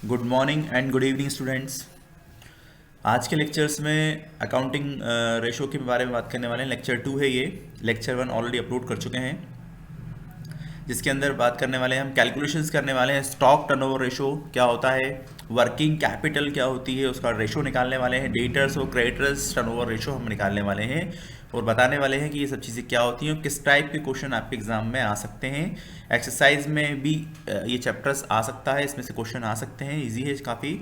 Good morning and good evening students. आज के lectures में अकाउंटिंग रेशो के बारे में बात करने वाले हैं। लेक्चर 2 है ये। लेक्चर 1 ऑलरेडी अपलोड कर चुके हैं, जिसके अंदर बात करने वाले हैं, हम कैलकुलेशंस करने वाले हैं। स्टॉक टर्नओवर रेशो क्या होता है, वर्किंग कैपिटल क्या होती है, उसका रेशो निकालने वाले हैं। डेटर्स और क्रेडिटर्स टर्नओवर रेशो हम निकालने वाले हैं और बताने वाले हैं कि ये सब चीज़ें क्या होती हैं और किस टाइप के क्वेश्चन आपके एग्जाम में आ सकते हैं। एक्सरसाइज में भी ये चैप्टर्स आ सकता है, इसमें से क्वेश्चन आ सकते हैं, ईजी है काफ़ी।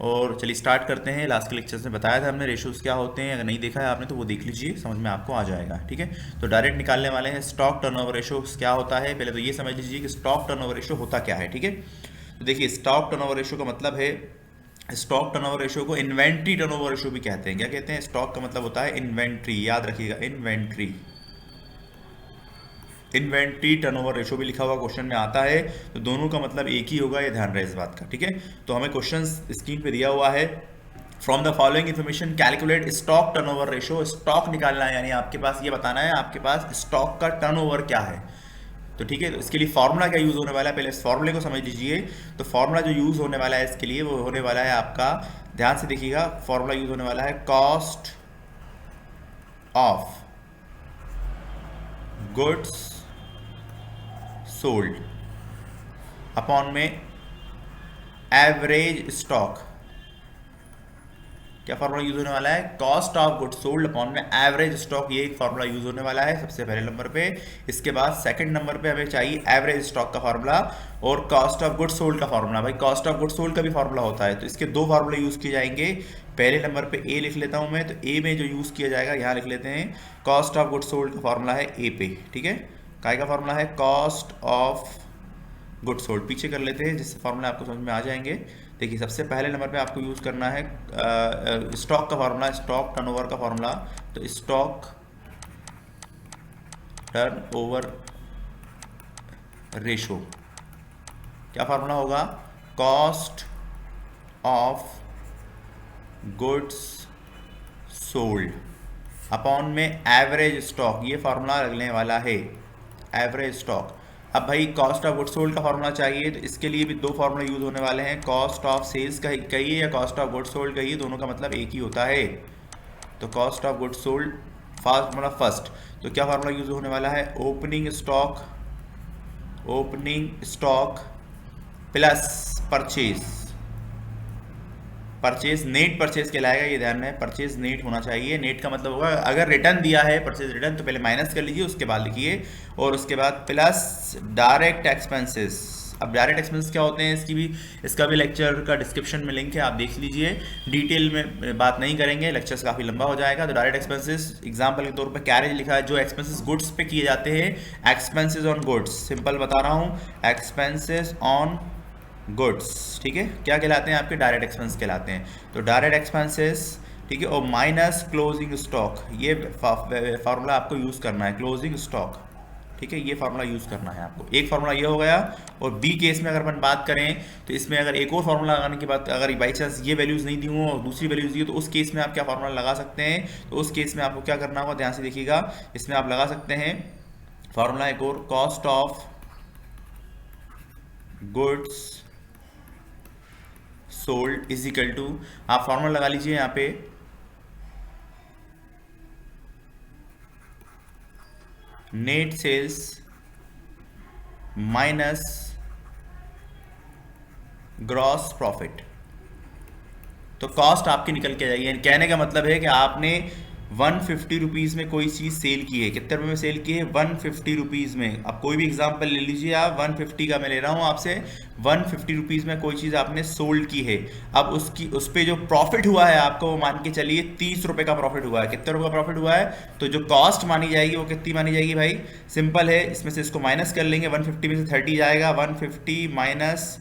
और चलिए स्टार्ट करते हैं। लास्ट के लेक्चर्स में बताया था हमने रेशोज क्या होते हैं, अगर नहीं देखा है आपने तो वो देख लीजिए, समझ में आपको आ जाएगा। ठीक है, तो डायरेक्ट निकालने वाले हैं। स्टॉक टर्नओवर रेशो क्या होता है, पहले तो ये समझ लीजिए कि स्टॉक टर्नओवर रेशो होता क्या है। ठीक है, तो देखिए स्टॉक टर्नओवर रेशो का मतलब है, स्टॉक टर्नओवर रेशो को इन्वेंट्री टर्नओवर रेशो भी कहते हैं। क्या कहते हैं, स्टॉक का मतलब होता है इन्वेंट्री, याद रखिएगा इन्वेंट्री। इन्वेंट्री टर्नओवर रेशो भी लिखा हुआ क्वेश्चन में आता है, तो दोनों का मतलब एक ही होगा, ये ध्यान रहे इस बात का। ठीक है, तो हमें क्वेश्चन स्क्रीन पे दिया हुआ है। From the following information calculate stock turnover ratio. Stock निकालना है, यानी आपके पास ये बताना है आपके पास स्टॉक का टर्नओवर क्या है। तो ठीक है, तो इसके लिए फॉर्मूला क्या यूज होने वाला है, पहले इस फॉर्मूले को समझ लीजिए। तो फॉर्मूला जो यूज होने वाला है इसके लिए, वो होने वाला है आपका, ध्यान से देखिएगा, फॉर्मूला यूज होने वाला है cost of goods sold upon में एवरेज स्टॉक। क्या फॉर्मूला यूज होने वाला है, cost of goods sold upon में एवरेज स्टॉक। ये एक फॉर्मूला यूज होने वाला है सबसे पहले नंबर पे। इसके बाद सेकंड नंबर पे हमें चाहिए एवरेज स्टॉक का फॉर्मूला और कॉस्ट ऑफ गुड्स सोल्ड का फॉर्मूला। भाई कॉस्ट ऑफ गुड्स सोल्ड का भी फॉर्मूला होता है, तो इसके दो फॉर्मूले यूज किए जाएंगे। पहले नंबर पे ए लिख लेता हूं मैं, तो ए में जो यूज किया जाएगा यहाँ लिख लेते हैं, कॉस्ट ऑफ गुड्स सोल्ड का फॉर्मूला है ए पे। ठीक है, काय का फॉर्मूला है कॉस्ट ऑफ गुड सोल्ड, पीछे कर लेते हैं जिससे फॉर्मूला आपको समझ में आ जाएंगे। देखिए सबसे पहले नंबर पे आपको यूज़ करना है स्टॉक का फॉर्मूला, स्टॉक टर्नओवर का फॉर्मूला। तो स्टॉक टर्नओवर रेशो क्या फॉर्मूला होगा, cost of goods sold upon में एवरेज स्टॉक। ये फॉर्मूला लगने वाला है एवरेज स्टॉक। अब भाई कॉस्ट ऑफ गुड्स सोल्ड का फॉर्मूला चाहिए, तो इसके लिए भी दो फॉर्मूला यूज होने वाले हैं। कॉस्ट ऑफ सेल्स का कहिए या कॉस्ट ऑफ गुड्स सोल्ड कहिए, दोनों का मतलब एक ही होता है। तो cost of goods sold formula first, तो क्या फॉर्मूला यूज होने वाला है, opening stock plus purchase. Purchase net purchase कहलाएगा, ये ध्यान में, परचेज नेट होना चाहिए। नेट का मतलब होगा अगर रिटर्न दिया है परचेज रिटर्न, तो पहले माइनस कर लीजिए, उसके बाद लिखिए, और उसके बाद प्लस डायरेक्ट एक्सपेंसेस। अब डायरेक्ट एक्सपेंसेस क्या होते हैं, इसका भी लेक्चर का डिस्क्रिप्शन में लिंक है, आप देख लीजिए। डिटेल में बात नहीं करेंगे, लेक्चर्स काफ़ी लंबा हो जाएगा। तो डायरेक्ट एक्सपेंसेस एग्जाम्पल के तौर पर कैरेज लिखा है, जो एक्सपेंसेस गुड्स पे किए जाते हैं, एक्सपेंसेस ऑन गुड्स, सिंपल बता रहा हूँ, एक्सपेंसेस ऑन गुड्स। ठीक है, क्या कहलाते हैं आपके, डायरेक्ट एक्सपेंस कहलाते हैं। तो डायरेक्ट एक्सपेंसेस, ठीक है, और माइनस क्लोजिंग स्टॉक, ये फार्मूला आपको यूज़ करना है, क्लोजिंग स्टॉक। ठीक है, ये फार्मूला यूज़ करना है आपको। एक फार्मूला ये हो गया। और बी केस में अगर अपन बात करें, तो इसमें अगर एक और फार्मूला लगाने की बात, अगर बाई चांस ये वैल्यूज़ नहीं दी हो और दूसरी वैल्यूज़ दी हो, तो उस केस में आप क्या फार्मूला लगा सकते हैं, तो उस केस में आपको क्या करना होगा, ध्यान से देखिएगा। इसमें आप लगा सकते हैं फार्मूला एक और, cost of goods sold is equal to, आप फॉर्मूला लगा लीजिए यहाँ पे, net sales minus gross profit. तो कॉस्ट आपकी निकल के जाएगी, यानी कहने का मतलब है कि आपने 150 रुपीज़ में कोई चीज़ सेल की है, कितने रुपये में सेल की है, 150 रुपीज़ में। अब कोई भी एग्जांपल ले लीजिए आप, 150 का मैं ले रहा हूँ आपसे, 150 रुपीज़ में कोई चीज़ आपने सोल्ड की है। अब उस पर जो प्रॉफिट हुआ है आपको, वो मान के चलिए 30 रुपये का प्रॉफिट हुआ है। कितने रुपये का प्रॉफिट हुआ है, तो जो कॉस्ट मानी जाएगी वो कितनी मानी जाएगी भाई, सिंपल है, इसमें से इसको माइनस कर लेंगे, 150 में से 30 जाएगा, 150 माइनस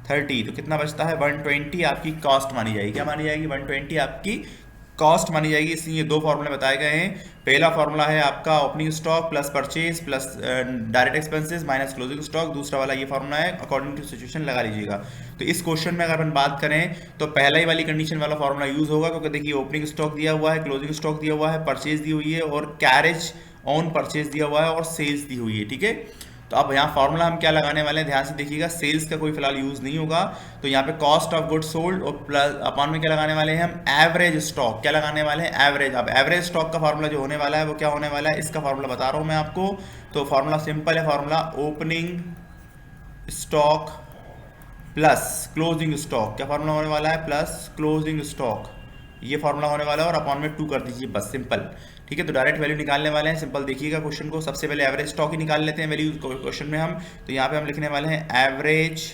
30, तो कितना बचता है, 120 आपकी कॉस्ट मानी जाएगी। क्या मानी जाएगी, 120 आपकी कॉस्ट मानी जाएगी। इसलिए ये दो फॉर्मूले बताए गए हैं। पहला फॉर्मूला है आपका opening stock plus purchase plus direct expenses minus closing stock. दूसरा वाला ये फॉर्मूला है, अकॉर्डिंग टू सिचुएशन लगा लीजिएगा। तो इस क्वेश्चन में अगर अपन बात करें, तो पहला ही वाली कंडीशन वाला फॉर्मूला यूज होगा, क्योंकि देखिए ओपनिंग स्टॉक दिया हुआ है, क्लोजिंग स्टॉक दिया हुआ है, परचेज दी हुई है, और कैरेज ऑन परचेज दिया हुआ है, और सेल्स दी हुई है। ठीक है, तो अब यहाँ फॉर्मूला हम क्या लगाने वाले हैं, ध्यान से देखिएगा, सेल्स का कोई फिलहाल यूज़ नहीं होगा, तो यहाँ पे कॉस्ट ऑफ गुड्स सोल्ड और प्लस अपॉन में क्या लगाने वाले हैं हम, एवरेज स्टॉक। क्या लगाने वाले हैं, एवरेज। अब एवरेज स्टॉक का फार्मूला जो होने वाला है वो क्या होने वाला है, इसका फार्मूला बता रहा हूँ मैं आपको। तो फार्मूला सिंपल है, formula opening stock plus closing stock. क्या फार्मूला होने वाला है, प्लस क्लोजिंग स्टॉक, ये फार्मूला होने वाला है, और अपॉन में 2 कर दीजिए, बस सिंपल। ठीक है, तो डायरेक्ट वैल्यू निकालने वाले हैं। सिंपल देखिएगा क्वेश्चन को, सबसे पहले एवरेज स्टॉक ही निकाल लेते हैं वैल्यू क्वेश्चन में हम। तो यहाँ पे हम लिखने वाले हैं average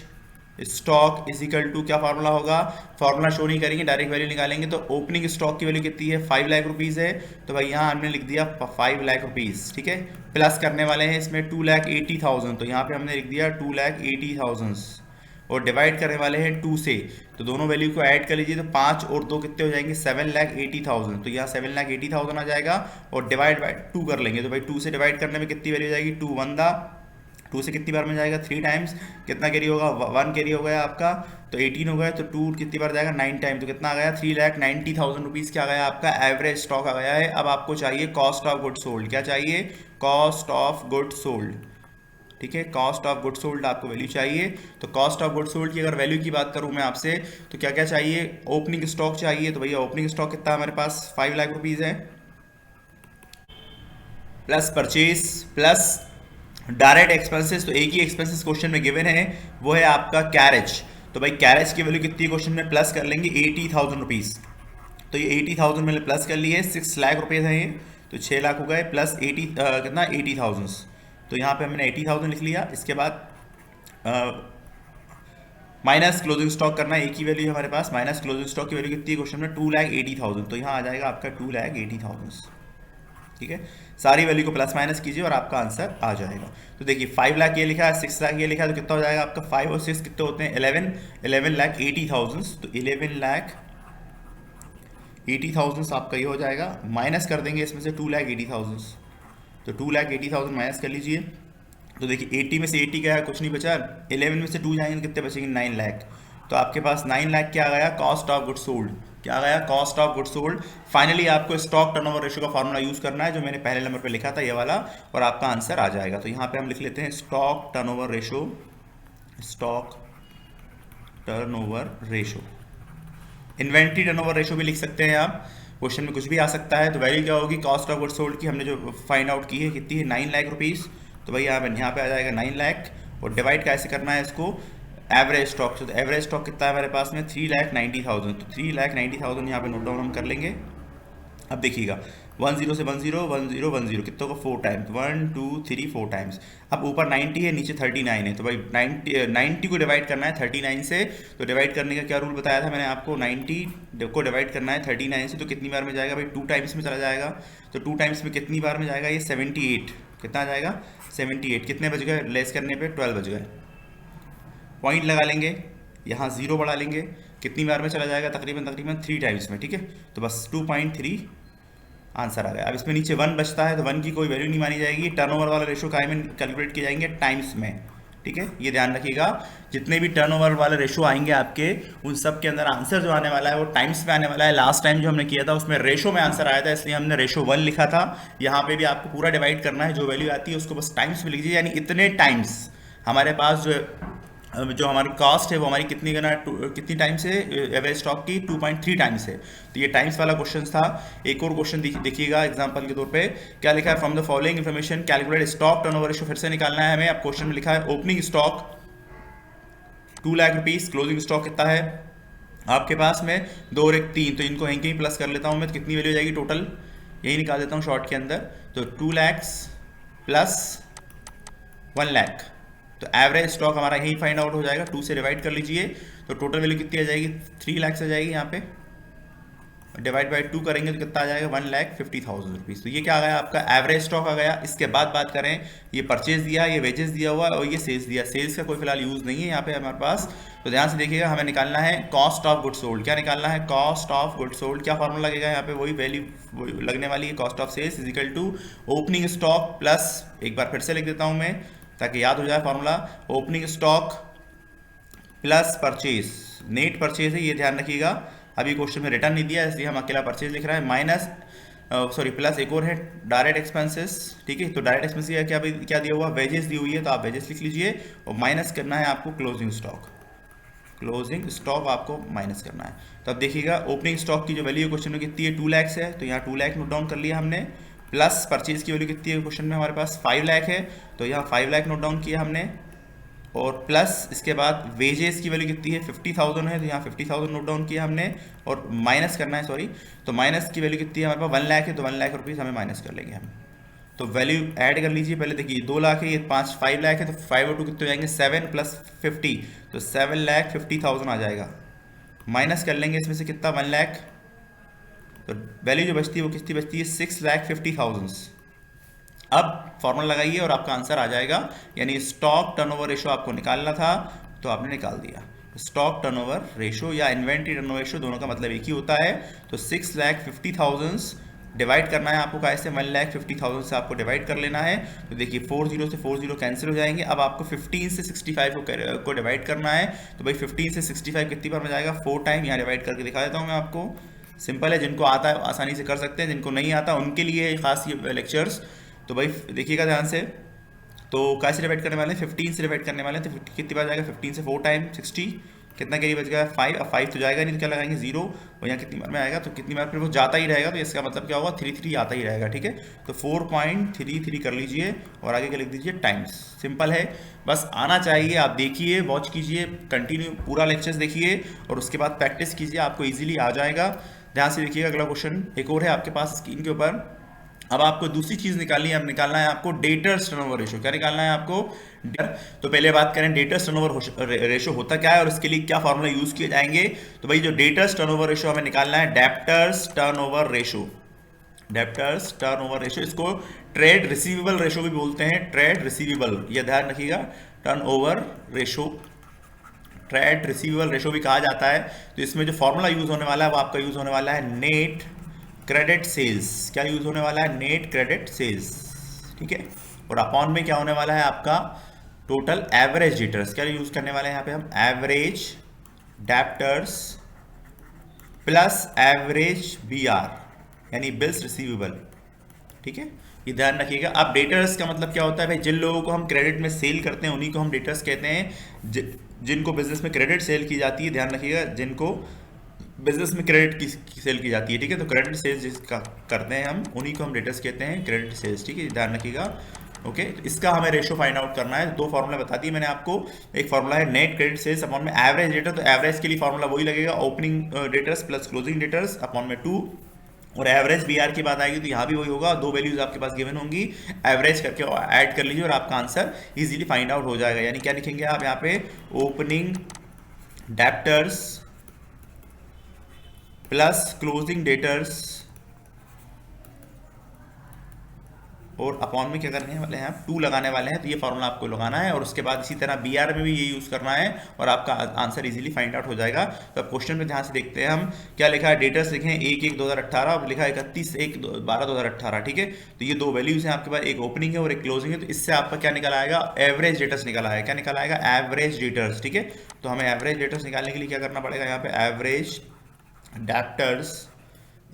stock is equal to, क्या फार्मूला होगा, फार्मूला शो नहीं करेंगे, डायरेक्ट वैल्यू निकालेंगे। तो ओपनिंग स्टॉक की वैल्यू कितनी है, 5 लाख रुपीज़ है, तो भाई यहाँ हमने लिख दिया 5 लाख रुपीज़। ठीक है, प्लस करने वाले हैं इसमें 2,80,000, तो यहाँ पे हमने लिख दिया 2,80,000, और डिवाइड करने वाले हैं 2 से, तो दोनों वैल्यू को ऐड कर लीजिए, तो 5 और 2 कितने हो जाएंगे, 7,80,000, तो यहाँ 7,80,000 आ जाएगा, और डिवाइड बाय 2 कर लेंगे, तो भाई 2 से डिवाइड करने में कितनी वैल्यू जाएगी, 2 1 दा, 2 से कितनी बार में जाएगा, 3 टाइम्स, कितना कैरी होगा, 1 कैरी हो गया आपका, तो 18 हो गया, तो 2 कितनी बार जाएगा, 9 टाइम, तो कितना आ गया, 3,90,000 रुपीज़ क्या आ गया आपका, एवरेज स्टॉक आ गया है। अब आपको चाहिए कॉस्ट ऑफ गुड सोल्ड, क्या चाहिए, कॉस्ट ऑफ गुड सोल्ड। ठीक है, कॉस्ट ऑफ गुड सोल्ड आपको वैल्यू चाहिए। तो कॉस्ट ऑफ गुड सोल्ड की अगर वैल्यू की बात करूं मैं आपसे, तो क्या क्या चाहिए, ओपनिंग स्टॉक चाहिए, तो भैया ओपनिंग स्टॉक कितना हमारे पास, 5 लाख रुपीज़ है, plus purchase plus direct expenses. तो एक ही एक्सपेंसेस क्वेश्चन में गिवन है, वो है आपका कैरेज। तो भाई कैरेज की वैल्यू कितनी क्वेश्चन में, प्लस कर लेंगे 80,000 रुपीज़। तो ये 80,000 मैंने प्लस कर लिए, 6 लाख रुपये हैं ये, तो 6 लाख हो गए, प्लस 80 कितना 80,000, तो यहाँ पे हमने 80,000 लिख लिया। इसके बाद माइनस क्लोजिंग स्टॉक करना है, एक ही वैल्यू हमारे पास, माइनस क्लोजिंग स्टॉक की वैल्यू कितनी है क्वेश्चन में, 2,80,000, तो यहाँ आ जाएगा आपका 2,80,000। ठीक है, सारी वैल्यू को प्लस माइनस कीजिए और आपका आंसर आ जाएगा। तो देखिए 5 लाख ये लिखा है, 6 लाख ये लिखा है, तो कितना हो जाएगा आपका, 5 और 6 कितने होते हैं, 11,80,000, तो 11,80,000 आपका ये हो जाएगा। माइनस कर देंगे इसमें से 2,80,000, तो 2,80,000 माइनस कर लीजिए। तो देखिए 80 में से 80 गया, कुछ नहीं बचा, 11 में से 2 जाएंगे तो कितने बचेंगे, 9 लाख। तो आपके पास 9 लाख क्या आ गया, कॉस्ट ऑफ गुड सोल्ड, क्या आ गया, cost of good sold. Finally आपको स्टॉक टर्नओवर रेशियो का फॉर्मूला यूज करना है, जो मैंने पहले नंबर पे लिखा था ये वाला, और आपका आंसर आ जाएगा। तो यहाँ पे हम लिख लेते हैं stock turnover ratio, stock turnover ratio. Inventory turnover ratio भी लिख सकते हैं आप, क्वेश्चन में कुछ भी आ सकता है। तो वैल्यू क्या होगी, कॉस्ट ऑफ गुड सोल्ड की हमने जो फाइंड आउट की है कितनी है, 9 लाख रुपीज़, तो भाई यहाँ पे आ जाएगा 9 लाख, और डिवाइड कैसे करना है इसको, एवरेज स्टॉक से। तो एवरेज स्टॉक कितना है हमारे पास में, 3,90,000, तो 3,90,000 यहाँ पे नोट डाउन हम कर लेंगे। अब देखिएगा 10 से 10 10 10 कितनों का 4 टाइम्स, 1 2 3 4 टाइम्स। अब ऊपर 90 है, नीचे 39 है, तो भाई 90 को डिवाइड करना है 39 से। तो डिवाइड करने का क्या रूल बताया था मैंने आपको, 90 को डिवाइड करना है 39 से, तो कितनी बार में जाएगा भाई, 2 टाइम्स में चला जाएगा। तो 2 टाइम्स में कितनी बार में जाएगा ये, 78, कितना आ जाएगा 78, कितने बज गए, लेस करने पे 12 बज गए। पॉइंट लगा लेंगे, यहाँ 0 बढ़ा लेंगे, कितनी बार में चला जाएगा, तकरीबन 3 टाइम्स में। ठीक है, तो बस 2.3 आंसर आ गया। अब इसमें नीचे 1 बचता है, तो 1 की कोई वैल्यू नहीं मानी जाएगी, टर्नओवर वाला रेशो काय में कैलकुलेट किए जाएंगे, टाइम्स में। ठीक है, ये ध्यान रखिएगा, जितने भी टर्नओवर वाले रेशो आएंगे आपके, उन सब के अंदर आंसर जो आने वाला है वो टाइम्स में आने वाला है। लास्ट टाइम जो हमने किया था उसमें रेशो में आंसर आया था, इसलिए हमने रेशो 1 लिखा था। यहाँ पे भी आपको पूरा डिवाइड करना है, जो वैल्यू आती है उसको बस टाइम्स में लीजिए, यानी इतने टाइम्स हमारे पास जो हमारी कॉस्ट है वो हमारी कितनी टाइम्स है एवरेज स्टॉक की, 2.3 टाइम्स है। तो ये टाइम्स वाला क्वेश्चन था। एक और क्वेश्चन देखिएगा एग्जांपल के तौर पे, क्या लिखा है, from the following information calculate stock turnover ratio, फिर से निकालना है हमें। अब क्वेश्चन में लिखा है opening stock 2 lakh rupees, closing stock कितना है आपके पास में 2 और 1 3, तो इनको यहीं कहीं प्लस कर लेता हूँ मैं, तो कितनी वैल्यू हो जाएगी टोटल, यही निकाल देता हूँ शॉर्ट के अंदर। तो 2 लैक्स प्लस 1 लाख, तो एवरेज स्टॉक हमारा यही फाइंड आउट हो जाएगा। 2 से डिवाइड कर लीजिए, तो टोटल वैल्यू कितनी आ जाएगी, 3 लाख आ जाएगी। यहाँ पे डिवाइड बाय 2 करेंगे तो कितना आ जाएगा, 1,50,000 रुपीज़। तो ये क्या आ गया आपका एवरेज स्टॉक आ गया। इसके बाद बात करें, ये परचेज दिया, ये वेजेस दिया हुआ और ये सेल्स दिया। सेल्स का कोई फिलहाल यूज़ नहीं है यहाँ पे हमारे पास, तो ध्यान से देखिएगा, हमें निकालना है कॉस्ट ऑफ गुड सोल्ड। क्या निकालना है, कॉस्ट ऑफ गुड सोल्ड। क्या फॉर्मूला लगेगा यहाँ पे, वही वैल्यू लगने वाली है, cost of sales is equal to opening stock plus, एक बार फिर से लिख देता हूँ मैं ताकि याद हो जाए formula, opening stock plus purchase, net purchase है ये ध्यान रखिएगा। अभी क्वेश्चन में रिटर्न नहीं दिया इसलिए हम अकेला परचेज लिख रहे हैं, माइनस सॉरी प्लस एक और है डायरेक्ट एक्सपेंसेस, ठीक है। तो डायरेक्ट एक्सपेंसेस क्या क्या दिया हुआ, वेजेस दी हुई है, तो आप वेजेस लिख लीजिए और माइनस करना है आपको क्लोजिंग स्टॉक। क्लोजिंग स्टॉक आपको माइनस करना है। तो अब देखिएगा ओपनिंग स्टॉक की जो वैल्यू क्वेश्चन में कितनी है, 2 लाख है, तो यहाँ 2 लाख नोट डाउन कर लिया हमने। प्लस परचेज की वैल्यू कितनी है क्वेश्चन में हमारे पास 5 लाख है, तो यहाँ 5 लाख नोट डाउन किया हमने। और प्लस इसके बाद वेजेस की वैल्यू कितनी है, 50,000 है, तो यहाँ 50,000 नोट डाउन किया हमने। और माइनस करना है, सॉरी, तो माइनस की वैल्यू कितनी है हमारे पास 1 लाख है, तो 1 लाख रुपीज़ हमें माइनस कर लेंगे हम। तो वैल्यू ऐड कर लीजिए पहले, देखिए 2 लाख है, ये 5 लाख है, तो 5 और 2 कितने हो जाएंगे 7 प्लस 50, तो 7,50,000 आ जाएगा। माइनस कर लेंगे इसमें से कितना 1 लाख, तो वैल्यू जो बचती है वो कितनी बचती है 6,50,000। अब फॉर्मूला लगाइए और आपका आंसर आ जाएगा, यानी स्टॉक टर्नओवर रेशो आपको निकालना था तो आपने निकाल दिया। स्टॉक टर्नओवर रेशो या इन्वेंट्री टर्नओवर रेशो दोनों का मतलब एक ही होता है। तो 6,50,000 डिवाइड करना है आपको, कैसे 1,50,000 से आपको डिवाइड कर लेना है। तो देखिए 40 से 40 कैंसिल हो जाएंगे। अब आपको 15 से 65 को डिवाइड करना है। तो भाई 15 से 65 कितनी बार में जाएगा, 4 टाइम। यहाँ डिवाइड करके दिखा देता हूँ मैं आपको, सिंपल है, जिनको आता है आसानी से कर सकते हैं, जिनको नहीं आता उनके लिए खास ये लेक्चर्स। तो भाई देखिएगा ध्यान से, तो कैसे डिवाइड करने वाले हैं, 15 से डिवाइड करने वाले हैं, तो कितनी बार जाएगा 15 से 4 टाइम 60, कितना कैरी बच गया 5। अब 5 तो जाएगा नहीं, तो क्या लगाएंगे 0, और यहाँ कितनी बार में आएगा, तो कितनी बार फिर वो जाता ही रहेगा, तो इसका मतलब क्या होगा 3 आता ही रहेगा, ठीक है। तो 4.33 कर लीजिए और आगे क्या लिख दीजिए टाइम्स। सिंपल है, बस आना चाहिए। आप देखिए, वॉच कीजिए, कंटिन्यू पूरा लेक्चर्स देखिए और उसके बाद प्रैक्टिस कीजिए, आपको ईजिली आ जाएगा। ध्यान से देखिएगा, अगला क्वेश्चन एक और है आपके पास स्क्रीन के ऊपर। अब आपको दूसरी चीज निकालनी है, अब निकालना है आपको डेटर्स टर्नओवर रेशो। क्या निकालना है आपको, तो पहले बात करें डेटर्स टर्नओवर रेशो होता क्या है और इसके लिए क्या फॉर्मूला यूज किए जाएंगे। तो भाई जो डेटर्स टर्नओवर रेशो हमें निकालना है, debtors turnover ratio. Debtors turnover ratio, इसको ट्रेड रिसीवेबल रेशो भी बोलते हैं, ट्रेड रिसीवेबल, यह ध्यान रखिएगा। Turnover ratio, trade receivable ratio भी कहा जाता है। तो इसमें जो फॉर्मूला यूज होने वाला है वो आपका यूज होने वाला है नेट क्रेडिट सेल्स। क्या यूज होने वाला है, नेट क्रेडिट सेल्स, ठीक है। और अपॉन में क्या होने वाला है आपका टोटल एवरेज डेटर्स। क्या यूज करने वाले हैं यहाँ पे हम, average debtors plus average BR, यानी बिल्स रिसीवेबल, ठीक है। ये ध्यान रखिएगा। अब डेटर्स का मतलब क्या होता है भाई, जिन लोगों को हम क्रेडिट में सेल करते हैं उन्हीं को हम डेटर्स कहते हैं। जिनको बिजनेस में क्रेडिट सेल की जाती है, ध्यान रखिएगा, जिनको बिजनेस में क्रेडिट की सेल की जाती है, ठीक है। तो क्रेडिट सेल्स जिसका करते हैं हम, उन्हीं को हम डेटर्स कहते हैं, क्रेडिट सेल्स, ठीक है, ध्यान रखिएगा। ओके, तो इसका हमें रेशो फाइंड आउट करना है। 2 फॉर्मूला बता दिए मैंने आपको। एक फॉर्मूला है नेट क्रेडिट सेल्स अपॉन में एवरेज डेटर, तो एवरेज के लिए फॉर्मूला वही लगेगा, opening debtors plus closing debtors upon में 2। और एवरेज बीआर की बात आएगी तो यहाँ भी वही होगा, 2 वैल्यूज आपके पास गिवन होंगी, एवरेज करके ऐड कर लीजिए और आपका आंसर इजीली फाइंड आउट हो जाएगा। यानी क्या लिखेंगे आप यहाँ पे, opening debtors plus closing debtors और अपॉन में क्या करने वाले हैं आप, 2 लगाने वाले हैं। तो ये फॉर्मूला आपको लगाना है और उसके बाद इसी तरह बीआर में भी ये यूज करना है और आपका आंसर इजीली फाइंड आउट हो जाएगा। तो अब क्वेश्चन में ध्यान से देखते हैं हम, क्या लिखा है, डेटर्स लिखे हैं 1/1/2018 और लिखा है 31/1/2018, ठीक है। तो ये 2 वैल्यूज हैं आपके पास, एक ओपनिंग है और एक क्लोजिंग है। तो इससे आपका क्या निकल आएगा, एवरेज डेटर्स निकल आएगा। क्या निकल आएगा, एवरेज डेटर्स, ठीक है। तो हमें एवरेज डेटर्स निकालने के लिए क्या करना पड़ेगा, यहाँ पे average debtors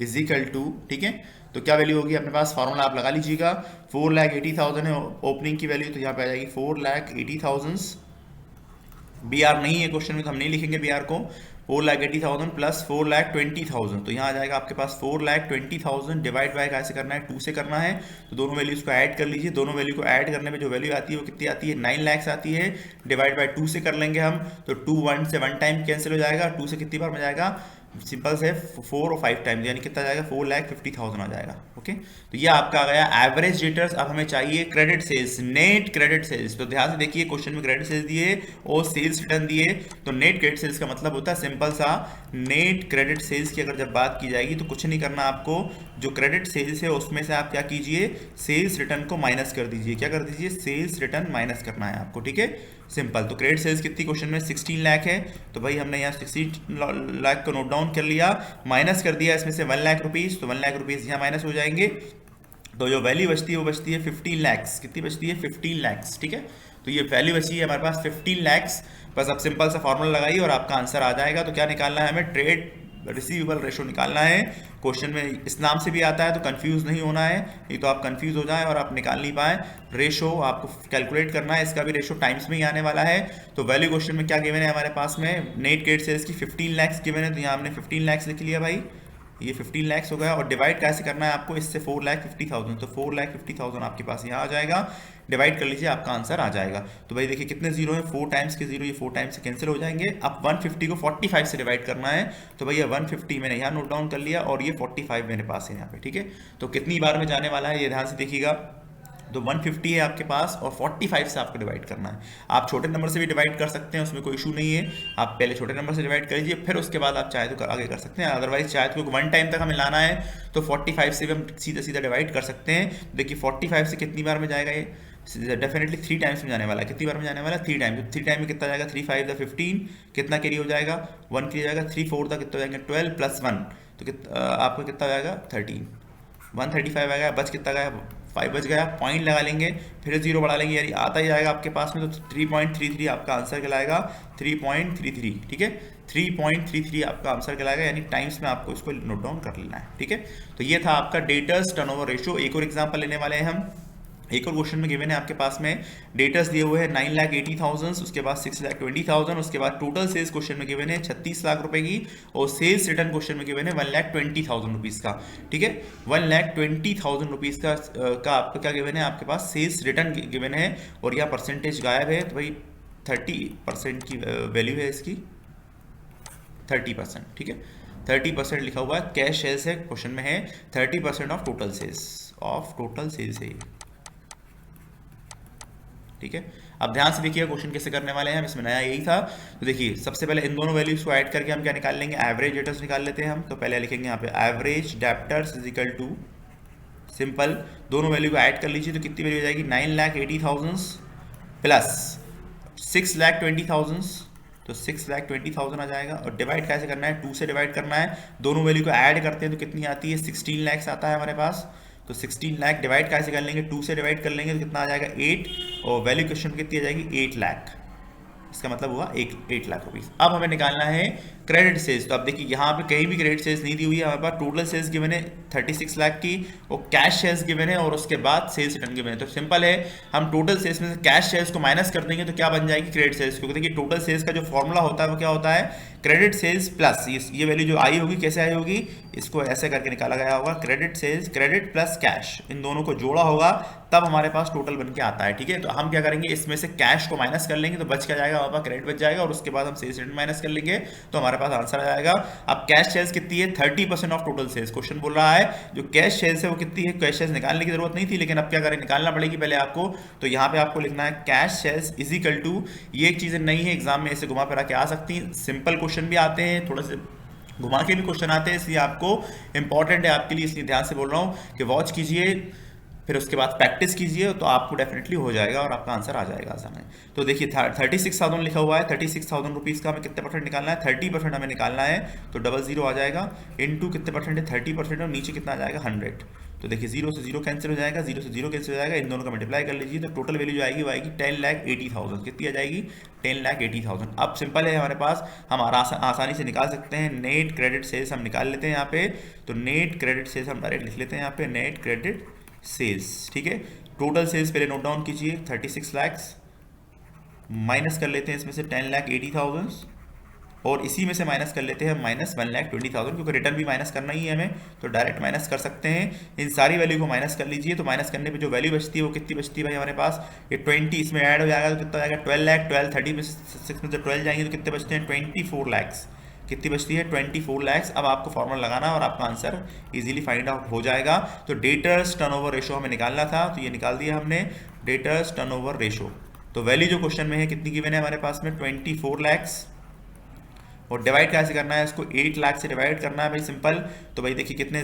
is equal to, ठीक है। तो क्या वैल्यू होगी अपने पास, फॉर्मूला आप लगा लीजिएगा। 4,80,000 है ओपनिंग की वैल्यू, तो यहाँ पे आ जाएगी 4,80,000। बीआर नहीं है क्वेश्चन में, तो हम नहीं लिखेंगे बीआर को। 4,80,000 प्लस 4,20,000, तो यहाँ आ जाएगा आपके पास 4,20,000 डिवाइड बाय कैसे करना है, 2 से करना है। तो दोनों वैल्यूज को ऐड कर लीजिए। दोनों वैल्यू को ऐड करने में जो वैल्यू आती है वो कितनी आती है, 9 लाख आती है। डिवाइड बाय 2 से कर लेंगे हम, तो 2 1 से 1 टाइम कैंसिल हो जाएगा। 2 से कितनी बार में जाएगा, सिंपल से 4 और 5 टाइम्स, यानी कितना जाएगा 4,50,000 आ जाएगा। ओके, तो ये आपका आ गया एवरेज डेटर्स। अब हमें चाहिए credit sales, net credit sales. तो ध्यान से देखिए, क्वेश्चन में क्रेडिट सेल्स दिए और सेल्स रिटर्न दिए। तो नेट क्रेडिट सेल्स का मतलब होता है सिंपल सा, नेट क्रेडिट सेल्स की अगर जब बात की जाएगी तो कुछ नहीं करना आपको, जो क्रेडिट सेल्स है उसमें से आप क्या कीजिए, सेल्स रिटर्न को माइनस कर दीजिए। क्या कर दीजिए, सेल्स रिटर्न माइनस करना है आपको, ठीक है, सिंपल। तो क्रेडिट सेल्स कितनी क्वेश्चन में 16 लाख है, तो भाई हमने यहाँ 16 लाख को नोट डाउन कर लिया, माइनस कर दिया इसमें से 1 लाख रुपीज़, तो 1 लाख रुपीज़ यहाँ माइनस हो जाएंगे। तो जो वैल्यू बचती है वो बचती है 15 लैक्स। कितनी बचती है, 15 लैक्स, ठीक है। तो ये वैल्यू बची है हमारे पास 15 लैक्स। बस अब सिंपल सा फॉर्मूला लगाइए और आपका आंसर आ जाएगा। तो क्या निकालना है हमें, ट्रेड रिसीवेबल रेशो निकालना है। क्वेश्चन में इस नाम से भी आता है तो कंफ्यूज नहीं होना है, नहीं तो आप कंफ्यूज हो जाएं और आप निकाल नहीं पाए। रेशो आपको कैलकुलेट करना है, इसका भी रेशो टाइम्स में ही आने वाला है। तो वैल्यू क्वेश्चन में क्या गिवन है हमारे पास में, नेट क्रेडिट सेल्स की 15 लाख गिवन है, तो यहाँ हमने 15 लाख लिख लिया भाई, ये 15 लाख हो गया। और डिवाइड कैसे करना है आपको, इससे 4,50,000, तो 4,50,000 आपके पास यहाँ आ जाएगा। डिवाइड कर लीजिए, आपका आंसर आ जाएगा। तो भाई देखिए कितने जीरो हैं, 4 टाइम्स के जीरो, ये 4 टाइम्स से कैंसिल हो जाएंगे। अब 150 को 45 से डिवाइड करना है, तो भैया 150 मैंने यहाँ नोट डाउन कर लिया और ये 45 मेरे पास है यहाँ पे, ठीक है। तो कितनी बार में जाने वाला है ये ध्यान से देखिएगा। तो 150 है आपके पास और 45 से आपको डिवाइड करना है। आप छोटे नंबर से भी डिवाइड कर सकते हैं, उसमें कोई इशू नहीं है। आप पहले छोटे नंबर से डिवाइड कर लीजिए, फिर उसके बाद आप चाहे तो आगे कर सकते हैं। अदरवाइज चाहे तो वन टाइम तक हमें लाना है तो 45 से भी हम सीधा सीधा डिवाइड कर सकते हैं। देखिए 45 से कितनी बार में जाएगा ये, डेफिनेटली 3 टाइम्स में जाने वाला है। कितनी बार में जाने वाला है, 3 टाइम। 3 टाइम में कितना जाएगा, 3 5 द 15, कितना कैरी हो जाएगा, 1 कैरी जाएगा। 3 4 द कितना जाएगा, 12 प्लस 1, तो आपका कितना जाएगा, 13, 135 आएगा। बच कितना गया, 5 बच गया। पॉइंट लगा लेंगे, फिर जीरो बढ़ा लेंगे, यानी आता ही जाएगा आपके पास में। तो 3.33 आपका आंसर कहलाएगा, 3.33, ठीक है। 3.33 आपका आंसर कहलाएगा, यानी टाइम्स में आपको इसको नोट डाउन कर लेना है, ठीक है। तो ये था आपका डेटर्स टर्नओवर रेशियो। एक और एग्जांपल लेने वाले हैं हम। एक और क्वेश्चन में गिवन है आपके पास में, डेटर्स दिए हुए हैं 9,80,000, उसके बाद 6,20,000, उसके बाद टोटल सेल्स क्वेश्चन में गिवन है 36 लाख रुपए की, और सेल्स रिटर्न क्वेश्चन में गिवन है 1,20,000 रुपीज़ का, ठीक है। 1,20,000 रुपीज़ का आपका क्या गिवन है, आपके पास सेल्स रिटर्न गिवन है, और यह परसेंटेज गायब है। तो भाई 30% की वैल्यू है इसकी, 30%, ठीक है। 30% लिखा हुआ है, कैश सेल्स है क्वेश्चन में है, 30% ऑफ टोटल सेल्स है, ठीक है। अब ध्यान से देखिए क्वेश्चन कैसे करने वाले हैं हम, इसमें नया यही था। तो देखिए सबसे पहले इन दोनों वैल्यूज को ऐड करके हम क्या निकाल लेंगे, एवरेज डेटर्स निकाल लेते हैं हम। तो पहले लिखेंगे यहाँ पे average debtors is equal to, simple दोनों वैल्यू को ऐड कर लीजिए, तो कितनी वैल्यू हो जाएगी, 9,80,000 प्लस 6,20,000, तो 6,20,000 आ जाएगा। और डिवाइड कैसे करना है, 2 से डिवाइड करना है। दोनों वैल्यू को ऐड करते हैं तो कितनी आती है, 16 लाख आता है हमारे पास। तो 16 लाख डिवाइड कैसे कर लेंगे, 2 से डिवाइड कर लेंगे तो कितना आ जाएगा, 8, और वैल्यू क्वेश्चन में कितनी आ जाएगी, 8 लाख। इसका मतलब हुआ 8 लाख रुपीस। अब हमें निकालना है क्रेडिट सेल्स। तो अब देखिए यहाँ पे कहीं भी क्रेडिट सेल्स नहीं दी हुई है हमारे पास। टोटल सेल्स गिवन है 36 लाख की, और कैश सेल्स गिवन है, और उसके बाद सेल्स रिटर्न गिवन है। तो सिंपल है, हम टोटल सेल्स में से कैश सेल्स को माइनस कर देंगे तो क्या बन जाएगी, क्रेडिट सेल्स। क्योंकि देखिए टोटल सेल्स का जो फॉर्मूला होता है वो क्या होता है, क्रेडिट सेल्स प्लस ये वैल्यू जो आई होगी, कैसे आई होगी, इसको ऐसे करके निकाला गया होगा, credit sales, credit plus cash, इन दोनों को जोड़ा होगा तब हमारे पास टोटल बन के आता है, ठीक है। तो हम क्या करेंगे, इसमें से कैश को माइनस कर लेंगे तो बच क्या जाएगा, हमारे पास क्रेडिट बच जाएगा, और उसके बाद हम सेल्स रिटर्न माइनस कर लेंगे तो हमारे पास आंसर आ जाएगा। अब कैश सेल्स कितनी है, 30% ऑफ टोटल सेल्स। क्वेश्चन बोल रहा है जो कैश सेल्स है वो कितनी है, कैश सेल्स निकालने की जरूरत नहीं थी, लेकिन अब क्या करें, निकालना पड़ेगी पहले आपको। तो यहाँ पे आपको लिखना है cash sales is equal to, ये एक चीजें नहीं है, एग्जाम में ऐसे घुमा फिरा के आ सकती हैं, सिंपल क्वेश्चन भी आते हैं, थोड़ा से घुमा के भी क्वेश्चन आते हैं, इसलिए आपको इंपॉर्टेंट है आपके लिए, इसलिए ध्यान से बोल रहा हूँ कि वॉच कीजिए, फिर उसके बाद प्रैक्टिस कीजिए, तो आपको डेफिनेटली हो जाएगा और आपका आंसर आ जाएगा आसान है। तो देखिए 36,000 लिखा हुआ है, 36,000 रुपीज़ का हमें कितने परसेंट निकालना है, 30% हमें निकालना है। तो 00 आ जाएगा, इनटू कितने परसेंट है, 30%, और नीचे कितना आ जाएगा, 100। तो देखिए 0 से 0 कैंसिल हो जाएगा, 0 से 0 कैंसिल हो जाएगा, इन दोनों का मल्टीप्लाई कर लीजिए, तो टोटल वैल्यू जो आएगी वो आएगी 10,80,000। कितनी आ जाएगी, 10,80,000। अब सिंपल है हमारे पास, हम आसानी से निकाल सकते हैं। नेट क्रेडिट सेल्स हम निकाल लेते हैं यहाँ पे। तो नेट क्रेडिट सेल्स हम डायरेक्ट लिख लेते हैं यहाँ पे, नेट क्रेडिट सेल्स, ठीक है। टोटल सेल्स पहले नोट डाउन कीजिए, 36 लाख माइनस कर लेते हैं इसमें से 10,80,000, और इसी में से माइनस कर लेते हैं माइनस 1,20,000, क्योंकि रिटर्न भी माइनस करना ही है हमें, तो डायरेक्ट माइनस कर सकते हैं। इन सारी वैल्यू को माइनस कर लीजिए, तो माइनस करने पे जो वैल्यू बचती है वो कितनी बचती है भाई हमारे पास, ये 20 इसमें ऐड हो जाएगा तो कितना जाएगा, 12 लाख। 30 में से 12 जाएंगे तो कितने बचते हैं, 24 लाख। कितनी बचती है, 24 लाख। अब आपको फॉर्मूला लगाना है और आपका आंसर इजीली फाइंड आउट हो जाएगा। तो डेटर्स टर्नओवर रेशो हमें निकालना था, तो ये निकाल दिया हमने, डेटर्स टर्नओवर रेशो। तो वैल्यू जो क्वेश्चन में है कितनी गिवन है हमारे पास में, 24 लाख, और डिवाइड कैसे करना है इसको, 8 लाख से डिवाइड करना है भाई, सिंपल। तो भाई देखिए कितने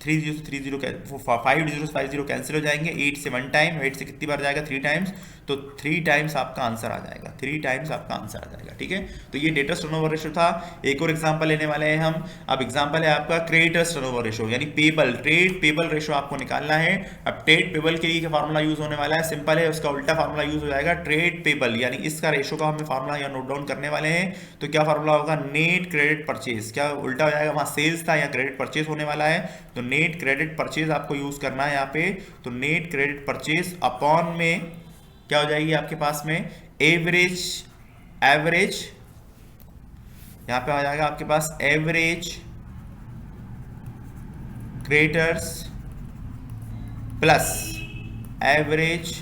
30 से 30 5 जीरो से 5 जीरो कैंसिल हो जाएंगे, 8 से 1 टाइम, 8 से कितनी बार जाएगा 3 टाइम्स, तो 3 टाइम्स आपका आंसर आ जाएगा, 3 टाइम्स आपका आंसर आ जाएगा। ठीक है, तो ये डेटर्स टर्नओवर रेशो था। एक और एग्जांपल लेने वाले हैं हम। अब एग्जांपल है आपका क्रेडिटर्स टर्नओवर रेशो, यानी पेबल ट्रेड पेबल रेशो आपको निकालना है। अब ट्रेड पेबल के लिए फार्मूला यूज होने वाला है, सिंपल है, उसका उल्टा फार्मूला यूज हो जाएगा ट्रेड पेबल, यानी इसका रेशो का हमें फार्मूला यहाँ नोट डाउन करने वाले हैं। तो क्या फार्मूला होगा, नेट क्रेडिट परचेज, क्या उल्टा हो जाएगा, वहां सेल्स था, यहाँ क्रेडिट परचेज होने वाला है, तो नेट क्रेडिट परचेज आपको यूज करना है यहाँ पे। तो नेट क्रेडिट परचेज अपॉन में क्या हो जाएगी आपके पास में एवरेज, यहां पे आ जाएगा आपके पास average creditors plus average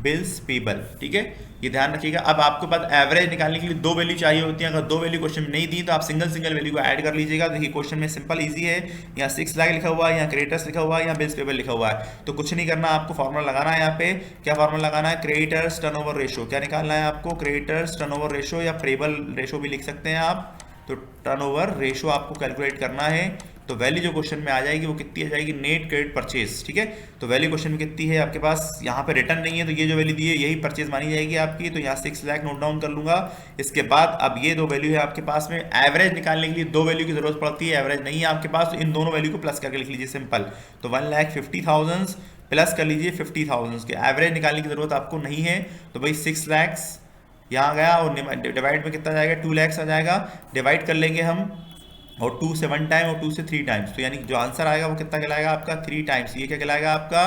bills payable. ठीक है, ये ध्यान रखिएगा। अब आपके पास एवरेज निकालने के लिए दो वैल्यू चाहिए होती है, अगर दो वैल्यू क्वेश्चन में नहीं दी तो आप सिंगल सिंगल वैल्यू को ऐड कर लीजिएगा। देखिए क्वेश्चन में सिंपल इजी है, यहाँ 6 लाख लिखा हुआ है, यहाँ क्रेडिटर्स लिखा हुआ है, यहाँ बिल्स पेबल लिखा हुआ है, तो कुछ नहीं करना, आपको फॉर्मूला लगाना है। यहाँ पे क्या फॉर्मूला लगाना है, क्रेडिटर्स टर्नओवर रेशो, क्या निकालना है आपको, क्रेडिटर्स टर्नओवर रेशो या पेबल रेशो भी लिख सकते हैं आप, तो टर्नओवर रेशो आपको कैलकुलेट करना है। तो वैल्यू जो क्वेश्चन में आ जाएगी वो कितनी आ जाएगी, नेट क्रेडिट परचेज। ठीक है, तो वैल्यू क्वेश्चन में कितनी है आपके पास, यहाँ पे रिटर्न नहीं है, तो ये जो वैल्यू दी है यही परचेज मानी जाएगी आपकी, तो यहाँ 6 लाख नोट डाउन कर लूंगा। इसके बाद अब ये दो वैल्यू है आपके पास में, एवरेज निकालने के लिए दो वैल्यू की जरूरत पड़ती है, एवरेज नहीं है आपके पास, तो इन दोनों वैल्यू को प्लस करके लिख लीजिए सिंपल। तो 1,50,000 प्लस कर लीजिए 50,000 के, एवरेज निकालने की जरूरत आपको नहीं है, तो भाई 6 लाख यहाँ गया और डिवाइड में कितना जाएगा, 2 लाख आ जाएगा, डिवाइड कर लेंगे हम, और 2 से 1 टाइम और 2 से 3 टाइम्स, तो यानी जो आंसर आएगा वो कितना कहलाएगा आपका 3 टाइम्स। ये क्या कहलाएगा आपका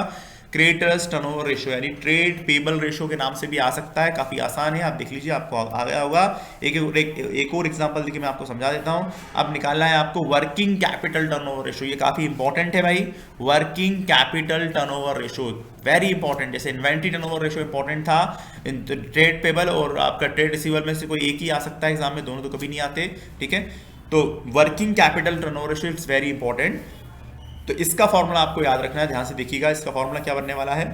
क्रेडिटर्स टर्नओवर रेशो, यानी ट्रेड पेबल रेशो के नाम से भी आ सकता है, काफी आसान है, आप देख लीजिए आपको आ गया होगा। एक और एग्जांपल देखिए मैं आपको समझा देता हूं। अब निकालना है आपको वर्किंग कैपिटल टर्नओवर रेशो, ये काफी इंपॉर्टेंट है भाई, working capital turnover ratio very important. जैसे इन्वेंट्री टर्नओवर रेशो इंपॉर्टेंट था, ट्रेड पेबल और आपका ट्रेड रिसीवर में से कोई एक ही आ सकता है एग्जाम में, दोनों तो कभी नहीं आते। ठीक है, तो working capital turnover ratio it's very important. तो इसका फॉर्मूला आपको याद रखना है, ध्यान से देखिएगा। इसका फॉर्मूला क्या बनने वाला है,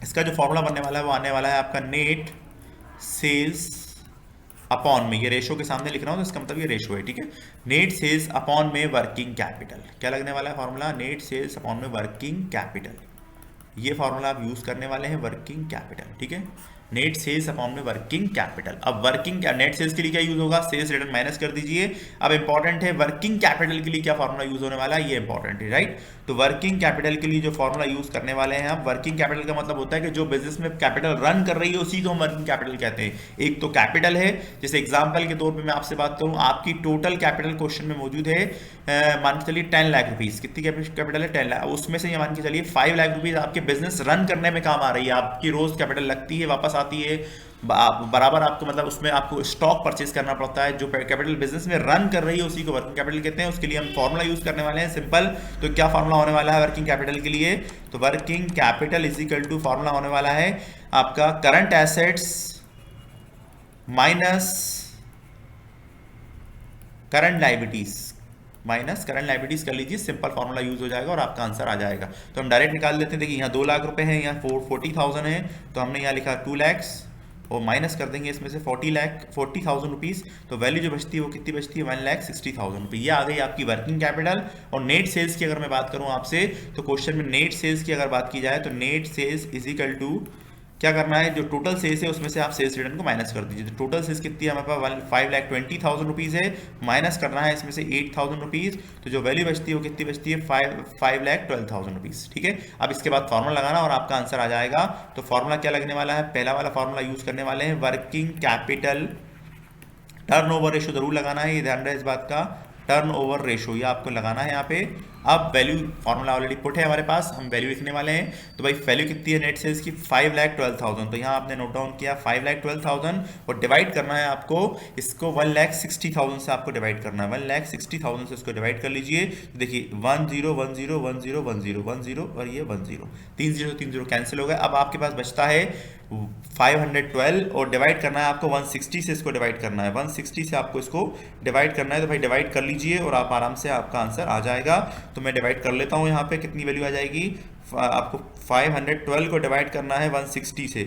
इसका जो फॉर्मूला बनने वाला है वो आने वाला है आपका नेट सेल्स अपॉन में, ये रेशो के सामने लिख रहा हूं तो इसका मतलब ये रेशो है। ठीक है, नेट सेल्स अपॉन में वर्किंग कैपिटल, क्या लगने वाला है फॉर्मूला, नेट सेल्स अपॉन में वर्किंग कैपिटल, ये फॉर्मूला आप यूज करने वाले हैं वर्किंग कैपिटल। ठीक है, नेट सेल्स अपॉन में वर्किंग कैपिटल। अब वर्किंग नेट सेल्स के लिए क्या यूज होगा, सेल्स रिटर्न माइनस कर दीजिए। अब इंपॉर्टेंट है वर्किंग कैपिटल के लिए क्या फॉर्मूला यूज होने वाला है, ये इंपॉर्टेंट है राइट। तो वर्किंग कैपिटल के लिए जो फॉर्मूला यूज करने वाले हैं आप, वर्किंग कैपिटल का मतलब होता है कि जो बिजनेस में कैपिटल रन कर रही है उसी को हम वर्किंग कैपिटल कहते हैं। एक तो कैपिटल है, जैसे एग्जांपल के तौर पे मैं आपसे बात करूं, आपकी टोटल कैपिटल क्वेश्चन में मौजूद है, मान के चलिए 10 लाख रुपीज, कितनी कैपिटल है 10 लाख, उसमें से ये मान के चलिए 5 लाख रुपीज आपके बिजनेस रन करने में काम आ रही है, आपकी रोज कैपिटल लगती है वापस आती है, बराबर आपको मतलब उसमें आपको स्टॉक परचेज करना पड़ता है, जो कैपिटल बिजनेस में रन कर रही है उसी को वर्किंग कैपिटल कहते हैं। उसके लिए हम फॉर्मूला यूज करने वाले हैं सिंपल। तो क्या फॉर्मूला होने वाला है वर्किंग कैपिटल के लिए, तो working capital is equal to formula होने वाला है आपका current assets minus current liabilities, minus current liabilities कर लीजिए, सिंपल फॉर्मूला यूज हो जाएगा और आपका आंसर आ जाएगा। तो हम डायरेक्ट निकाल देते हैं, देखिए यहाँ 2 लाख रुपए हैं, यहाँ 40,000 है, तो हमने यहाँ लिखा 2 lakhs और माइनस कर देंगे इसमें से 40,000 रुपीज, तो वैल्यू जो बचती है वो कितनी बचती है 1,60,000 रुपये। ये आ गई आपकी वर्किंग कैपिटल। और नेट सेल्स की अगर मैं बात करूं आपसे, तो क्वेश्चन में नेट सेल्स की अगर बात की जाए तो net sales is equal to क्या करना है, जो टोटल सेल्स है उसमें से आप सेल्स रिटर्न को माइनस कर दीजिए। तो टोटल सेल्स कितनी है हमारे पास 5,20,000 रुपीज़ है, माइनस करना है इसमें से 8,000 रुपीज़, तो जो वैल्यू बचती है वो कितनी बचती है 5,12,000 रुपीज़। ठीक है, अब इसके बाद फॉर्मूला लगाना और आपका आंसर आ जाएगा। तो फॉर्मूला क्या लगने वाला है, पहला वाला फॉर्मूला यूज करने वाले हैं वर्किंग कैपिटल टर्नओवर रेशो, जरूर लगाना है, ये ध्यान रहे इस बात का, टर्नओवर रेशो ये आपको लगाना है यहाँ पे। अब वैल्यू फॉर्मूला ऑलरेडी पुट है हमारे पास, हम वैल्यू लिखने वाले हैं। तो भाई वैल्यू कितनी है नेट सेल्स की 5,12,000, तो यहाँ आपने नोट डाउन किया 5,12,000 और डिवाइड करना है आपको इसको 1,60,000 से आपको डिवाइड करना है, 1,60,000 से इसको डिवाइड कर लीजिए। तो देखिए 10 10 10 10 10 10 और ये 10, 3 0 3 0 कैंसिल हो गए। अब आपके पास बचता है 512 और डिवाइड करना है आपको 160 से, इसको डिवाइड करना है 160 से आपको इसको डिवाइड करना है। तो भाई डिवाइड कर लीजिए और आप आराम से आपका आंसर आ जाएगा। तो मैं डिवाइड कर लेता हूँ यहाँ पे, कितनी वैल्यू आ जाएगी आपको 512 को डिवाइड करना है 160 से,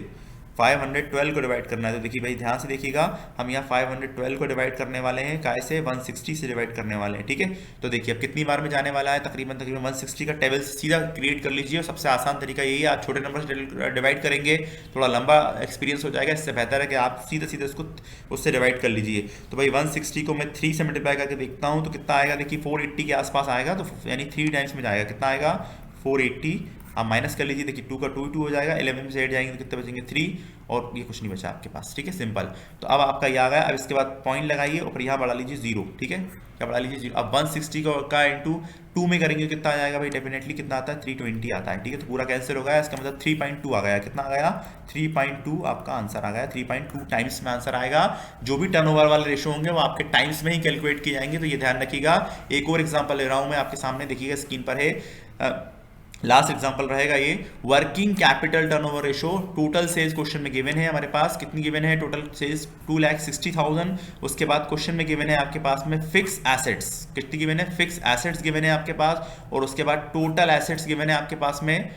512 को डिवाइड करना है। तो देखिए भाई ध्यान से देखिएगा, हम यहाँ 512 को डिवाइड करने वाले हैं, काय से 160 से डिवाइड करने वाले हैं, ठीक है। तो देखिए अब कितनी बार में जाने वाला है, तकरीबन 160 का टेबल सीधा क्रिएट कर लीजिए। और सबसे आसान तरीका यही है, आप छोटे नंबर से डिवाइड करेंगे, थोड़ा लंबा एक्सपीरियंस हो जाएगा, इससे बेहतर है कि आप सीधे सीधे उसको उससे डिवाइड कर लीजिए। तो भाई 160 को मैं 3 से मल्टीप्लाई करके देखता हूँ तो कितना आएगा, देखिए 480 के आसपास आएगा, तो यानी 3 टाइम्स में जाएगा, कितना आएगा 480। आप माइनस कर लीजिए, देखिए 2 का 2 2 हो जाएगा, 11 में से 8 जाएंगे तो कितने बचेंगे 3, और ये कुछ नहीं बचा आपके पास, ठीक है, सिंपल। तो अब आपका ये आ गया। अब इसके बाद पॉइंट लगाइए और यहाँ बढ़ा लीजिए 0, ठीक है, क्या बढ़ा लीजिए 0। अब 160 का इंटू 2 में करेंगे तो कितना आ जाएगा भाई, डेफिनेटली कितना आता है 320 आता है, ठीक है। तो पूरा कैंसिल हो गया, इसका मतलब 3.2 आ गया, कितना आ गया 3.2 आपका आंसर आ गया, 3.2 टाइम्स में आंसर आएगा। जो भी टर्नओवर वाले रेशो होंगे वो आपके टाइम्स में ही कैलकुलेट किए जाएंगे, तो ये ध्यान रखिएगा। एक और एग्जाम्पल ले रहा हूँ मैं आपके सामने, देखिएगा स्क्रीन पर है, लास्ट एग्जांपल रहेगा ये। Working capital turnover ratio, total sales question में गिवन है हमारे पास, कितनी गिवन है टोटल सेल्स 2,60,000। उसके बाद क्वेश्चन में गिवन है आपके पास में फिक्स एसेट्स, कितनी गिवन है, फिक्स एसेट्स गिवन है आपके पास, और उसके बाद टोटल एसेट्स गिवन है आपके पास में,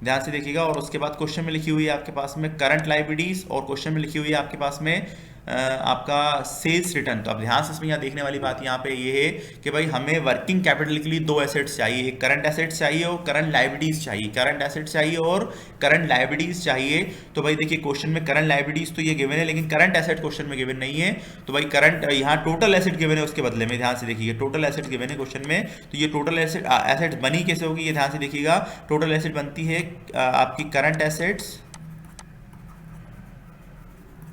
ध्यान से देखिएगा। और उसके बाद क्वेश्चन में लिखी हुई है आपके पास में करंट लाइबिलिटीज, और क्वेश्चन में लिखी हुई है आपके पास में आपका सेल्स रिटर्न। तो अब ध्यान से इसमें यहाँ देखने वाली बात यहाँ पे ये है कि भाई हमें वर्किंग कैपिटल के लिए 2 एसेट्स चाहिए, एक करंट एसेट्स चाहिए और करंट लाइबिलिटीज चाहिए, करंट एसेट्स चाहिए और करंट लाइबिलिटीज चाहिए। तो भाई देखिए क्वेश्चन में करंट लाइबिलिटीज तो ये गिवन है, लेकिन करंट एसेट क्वेश्चन में गिवन नहीं है। तो भाई करंट यहाँ टोटल एसेट गिवन है, उसके बदले में ध्यान से देखिए टोटल एसेट गिवन है क्वेश्चन में। तो ये टोटल एसेट बनी कैसे होगी, ये ध्यान से देखिएगा। टोटल एसेट बनती है आपकी current assets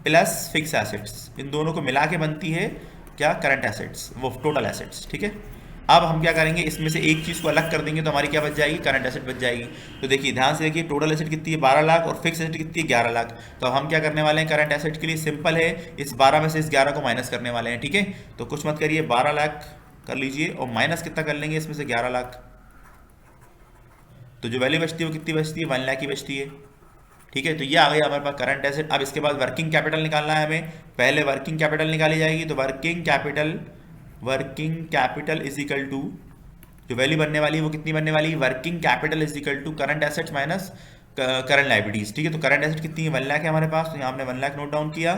plus fix assets, इन दोनों को मिला के बनती है क्या, करंट एसेट्स, वो टोटल एसेट्स, ठीक है। अब हम क्या करेंगे, इसमें से एक चीज़ को अलग कर देंगे तो हमारी क्या बच जाएगी, करंट एसेट बच जाएगी। तो देखिए ध्यान से देखिए, टोटल एसेट कितनी है 12 लाख और फिक्स एसेट कितनी है 11 लाख। तो अब हम क्या करने वाले हैं, करंट एसेट के लिए सिंपल है, इस 12 में से इस 11 को माइनस करने वाले हैं, ठीक है। तो कुछ मत करिए, 12 लाख कर लीजिए और माइनस कितना कर लेंगे इसमें से 11 लाख। तो जो वैल्यू बचती है वो कितनी बचती है, 1 लाख की बचती है, ठीक है। तो ये आ गई हमारे पास करंट एसेट। अब इसके बाद वर्किंग कैपिटल निकालना है हमें, पहले वर्किंग कैपिटल निकाली जाएगी। तो working capital is equal to, जो वैल्यू बनने वाली है वो कितनी बनने वाली है, working capital is equal to current assets minus current liabilities, ठीक है। तो करंट एसेट कितनी है, 1 लाख है हमारे पास, तो यहाँ हमने 1 लाख नोट डाउन किया,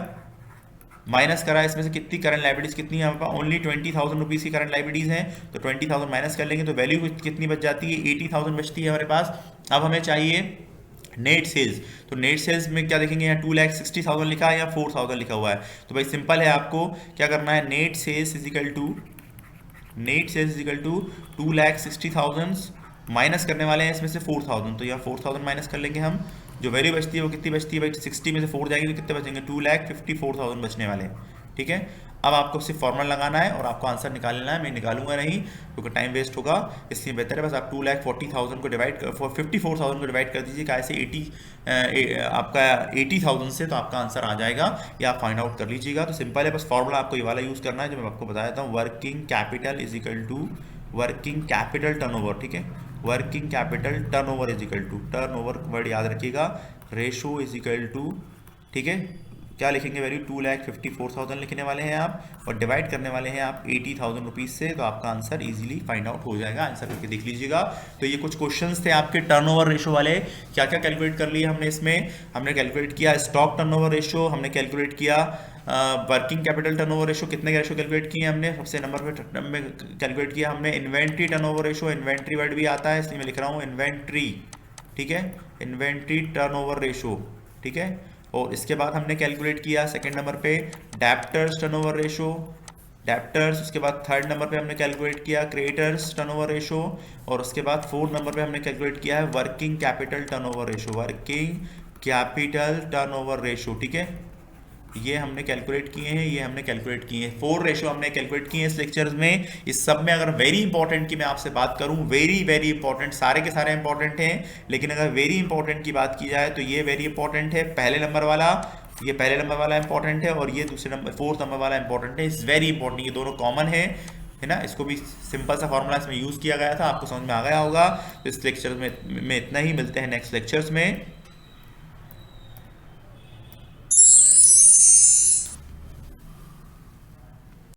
माइनस करा, इसमें से कितनी करंट लाइबिलिटीज कितनी है हमारे पास, ओनली 20,000 रुपीज़ की करंट लाइबिलिटीज हैं। तो 20,000 माइनस कर लेंगे तो वैल्यू कितनी बच जाती है, 80,000 बचती है हमारे पास। अब हमें चाहिए नेट सेल्स। तो नेट सेल्स में क्या देखेंगे, यहाँ 2,60,000 लिखा है या 4,000 लिखा हुआ है। तो भाई सिंपल है, आपको क्या करना है, net sales is equal to 2,60,000 minus करने वाले हैं इसमें से 4,000। तो यहाँ 4,000 माइनस कर लेंगे हम, जो वैल्यू बचती है वो कितनी बचती है भाई, 60 में से 4 जाएगी तो कितने बचेंगे, 2,54,000 बचने वाले हैं, ठीक है। अब आपको सिर्फ फॉर्मूला लगाना है और आपको आंसर निकाल लेना है। मैं निकालूंगा नहीं क्योंकि टाइम वेस्ट होगा, इसलिए बेहतर है बस आप 2,40,000 को डिवाइड 54,000 को डिवाइड कर दीजिए, कैसे आपका 80,000 से, तो आपका आंसर आ जाएगा, या आप फाइंड आउट कर लीजिएगा। तो सिंपल है, बस फॉर्मूला आपको ये वाला यूज़ करना है जो मैं आपको बता देता हूँ, working capital is equal to working capital turnover, ठीक है। Working capital turnover is equal to, turnover word याद रखिएगा, रेशो इज इक्वल टू, ठीक है, क्या लिखेंगे वैल्यू, 2,54,000 लिखने वाले हैं आप, और डिवाइड करने वाले हैं आप 80,000 रुपीज़ से। तो आपका आंसर इजीली फाइंड आउट हो जाएगा, आंसर करके देख लीजिएगा। तो ये कुछ क्वेश्चंस थे आपके टर्नओवर रेशो वाले। क्या क्या कैलकुलेट कर लिया हमने इसमें, हमने कैलकुलेट किया स्टॉक टर्नओवर रेशो, हमने कैलकुलेट किया वर्किंग कैपिटल टर्नओवर रेशो, कितने के रेशो कैलकुलेट किए हमने, सबसे नंबर पे में कैलकुलेट किया हमने inventory turnover ratio, inventory word भी आता है इसलिए मैं लिख रहा हूँ इन्वेंट्री, ठीक है, इन्वेंट्री टर्नओवर रेशो, ठीक है। और इसके बाद हमने कैलकुलेट किया सेकंड नंबर पे डेब्टर्स टर्नओवर रेशो, डेब्टर्स। उसके बाद थर्ड नंबर पे हमने कैलकुलेट किया क्रेडिटर्स टर्नओवर रेशो, और उसके बाद फोर्थ नंबर पे हमने कैलकुलेट किया है working capital turnover ratio, working capital turnover ratio, ठीक है। ये हमने कैलकुलेट किए हैं, ये हमने कैलकुलेट किए हैं, 4 रेशो हमने कैलकुलेट किए हैं इस लेक्चर्स में। इस सब में अगर वेरी इंपॉर्टेंट की मैं आपसे बात करूं, वेरी वेरी इंपॉर्टेंट, सारे के सारे इंपॉर्टेंट हैं, लेकिन अगर वेरी इंपॉर्टेंट की बात की जाए तो ये वेरी इंपॉर्टेंट है, पहले नंबर वाला, ये पहले नंबर वाला इंपॉर्टेंट है, और ये दूसरे नंबर 4th नंबर वाला इंपॉर्टेंट है। इस वेरी इंपॉर्टेंट, ये दोनों कॉमन है ना। इसको भी सिंपल सा फॉर्मूला इसमें यूज़ किया गया था, आपको समझ में आ गया होगा। तो इस लेक्चर में इतना ही, मिलते हैं नेक्स्ट लेक्चर्स में।